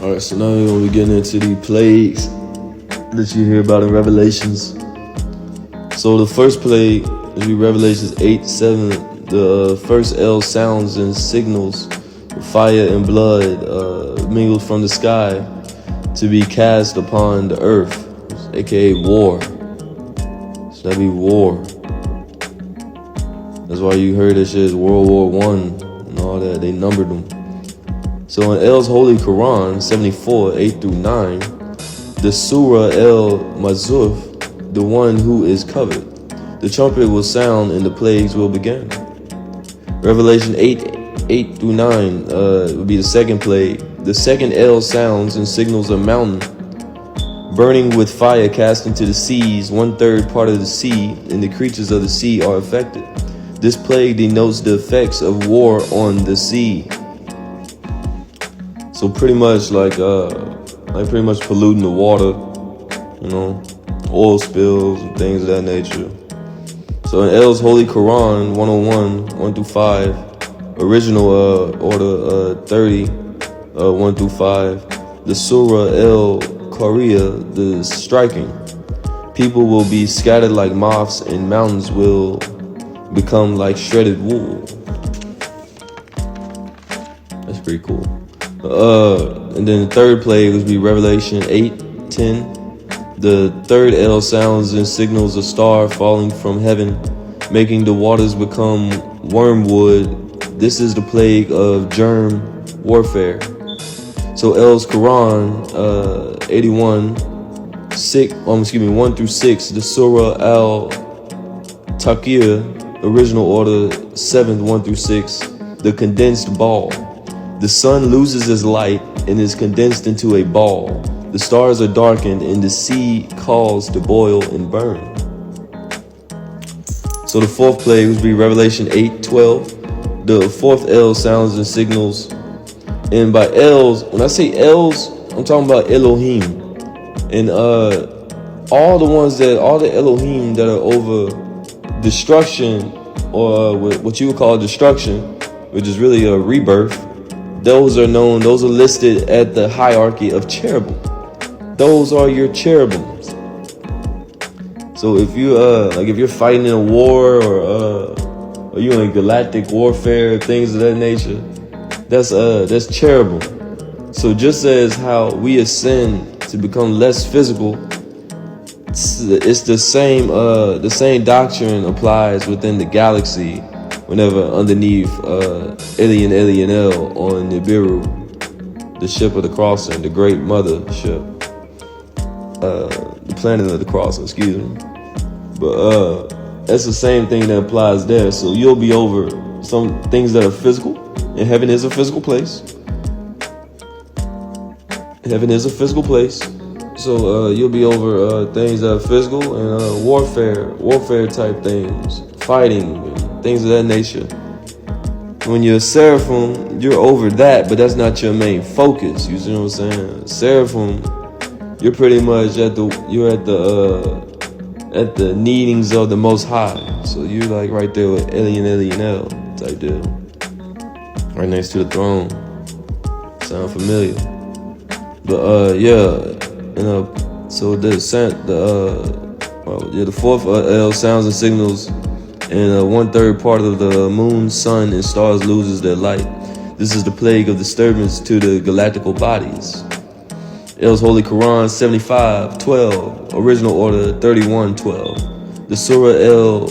Alright, so now we're gonna be getting into the plagues that you hear about in Revelations. So the first plague is Revelations 8:7. The first L sounds and signals fire and blood mingled from the sky to be cast upon the earth, aka war. So that'd be war. That's why you heard that shit is World War I and all that. They numbered them. So in L's Holy Quran 74, 8 through 9, the Surah El Mazuf, the one who is covered, the trumpet will sound and the plagues will begin. Revelation 8 through 9 would be the second plague. The second L sounds and signals a mountain burning with fire cast into the seas. 1/3 part of the sea and the creatures of the sea are affected. This plague denotes the effects of war on the sea. So pretty much like pretty much polluting the water, oil spills and things of that nature. So in L's Holy Quran 101, 1 through 5, original order 30, 1 through 5, the Surah El Qariya, the striking. People will be scattered like moths and mountains will become like shredded wool. That's pretty cool. And then the third plague would be Revelation 8:10. The third L sounds and signals a star falling from heaven, making the waters become wormwood. This is the plague of germ warfare. So L's Quran 81, 1 through 6, the Surah Al-Taqiyah, original order 7th, 1 through 6, the condensed ball. The sun loses its light and is condensed into a ball. The stars are darkened and the sea calls to boil and burn. So the fourth plague would be Revelation 8:12. The fourth L sounds and signals. And by L's, when I say L's, I'm talking about Elohim. And all the Elohim that are over destruction, or what you would call destruction, which is really a rebirth, those are listed at the hierarchy of cherubim. Those are your cherubims. So if you're fighting in a war or you're in galactic warfare, things of that nature, that's cherubim. So just as how we ascend to become less physical, it's the same doctrine applies within the galaxy. Whenever underneath Alien L on Nibiru, the ship of the crossing, the great mother ship, the planet of the crossing, excuse me. But that's the same thing that applies there. So you'll be over some things that are physical, and heaven is a physical place. Heaven is a physical place. So you'll be over things that are physical and warfare type things, fighting, things of that nature. When you're a seraphim, you're over that, but that's not your main focus. You see what I'm saying? Seraphim, you're pretty much at the needings of the Most High. So you're like right there with Alien L type deal, right next to the throne. Sound familiar? But so the fourth L sounds and signals. And 1/3 part of the moon, sun, and stars loses their light. This is the plague of disturbance to the galactical bodies. L's Holy Quran 75:12, original order 31:12. The Surah El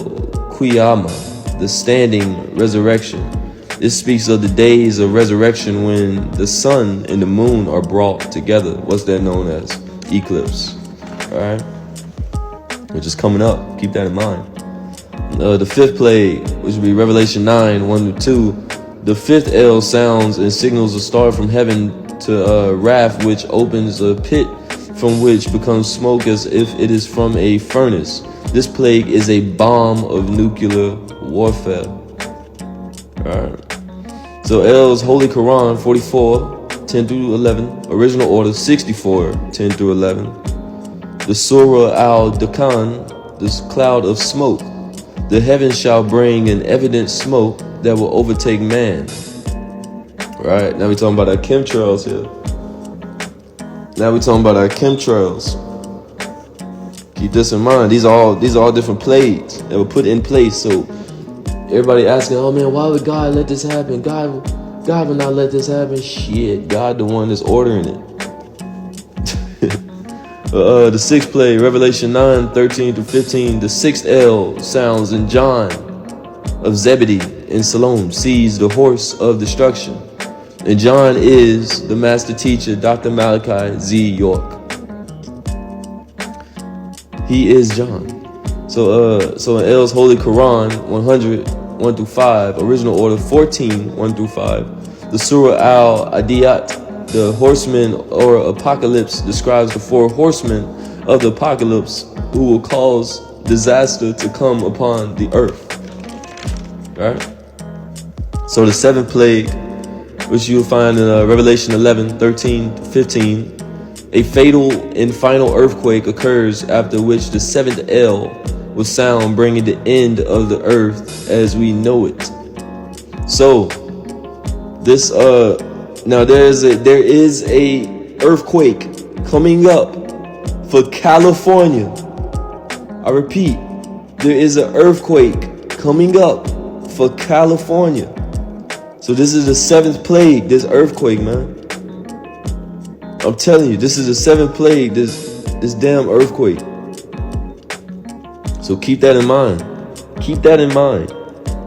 Qiyamah, the standing resurrection. This speaks of the days of resurrection when the sun and the moon are brought together. What's that known as? Eclipse. Alright? Which is coming up. Keep that in mind. The fifth plague, which would be Revelation 9, 1 to 2. The fifth L sounds and signals a star from heaven to wrath, which opens a pit from which becomes smoke as if it is from a furnace. This plague is a bomb of nuclear warfare. Alright. So L's Holy Quran 44, 10 through 11. Original order 64, 10 through 11. The Surah Al-Dakan, this cloud of smoke. The heavens shall bring an evident smoke that will overtake man. Right, now we're talking about that chemtrails here. Now we're talking about our chemtrails. Keep this in mind. These are all different plagues that were put in place. So everybody asking, oh man, why would God let this happen? God would not let this happen. Shit, God the one that's ordering it. The sixth plague, Revelation 9:13-15. The sixth L sounds, and John of Zebedee in Siloam sees the horse of destruction. And John is the master teacher, Dr. Malachi Z. York. He is John. So in L's Holy Quran 100, 1-5, original order 14, 1-5, the Surah Al-Adiyat, the horsemen or apocalypse, describes the four horsemen of the apocalypse who will cause disaster to come upon the earth. Right? So the seventh plague, which you'll find in Revelation 11:13-15, a fatal and final earthquake occurs, after which the seventh L will sound, bringing the end of the earth as we know it. So this now there is a earthquake coming up for California. I repeat, there is an earthquake coming up for California. So this is the seventh plague, this earthquake, man. I'm telling you, this is the seventh plague, this damn earthquake. So keep that in mind. Keep that in mind.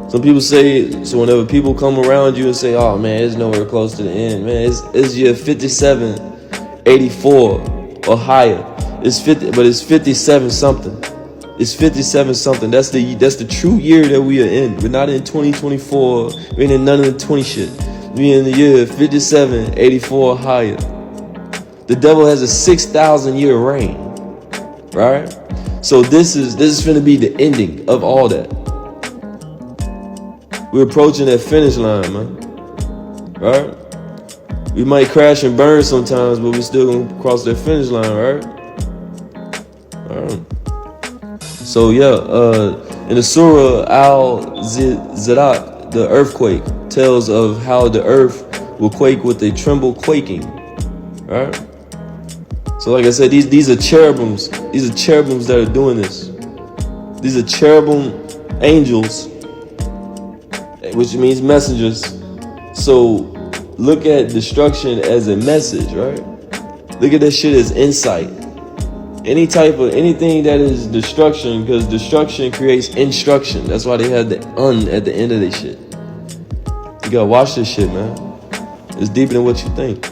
Some people say, so whenever people come around you and say, oh man, it's nowhere close to the end, man, it's year 5784 or higher. It's 50, but it's 57 something. It's 57 something. That's the true year that we are in. We're not in 2024. We ain't in none of the 20 shit. We in the year 5784 or higher. The devil has a 6,000 year reign, right? So this is finna be the ending of all that. We're approaching that finish line, man. Right? We might crash and burn sometimes, but we're still gonna cross that finish line, right? Alright. So yeah, in the Surah Al-Ziraq, the earthquake tells of how the earth will quake with a tremble quaking. Right? So like I said, these are cherubims. These are cherubims that are doing this. These are cherubim angels, which means messengers. So look at destruction as a message, right? Look at that shit as insight. Anything that is destruction, because destruction creates instruction. That's why they have the at the end of this shit. You gotta watch this shit, man. It's deeper than what you think.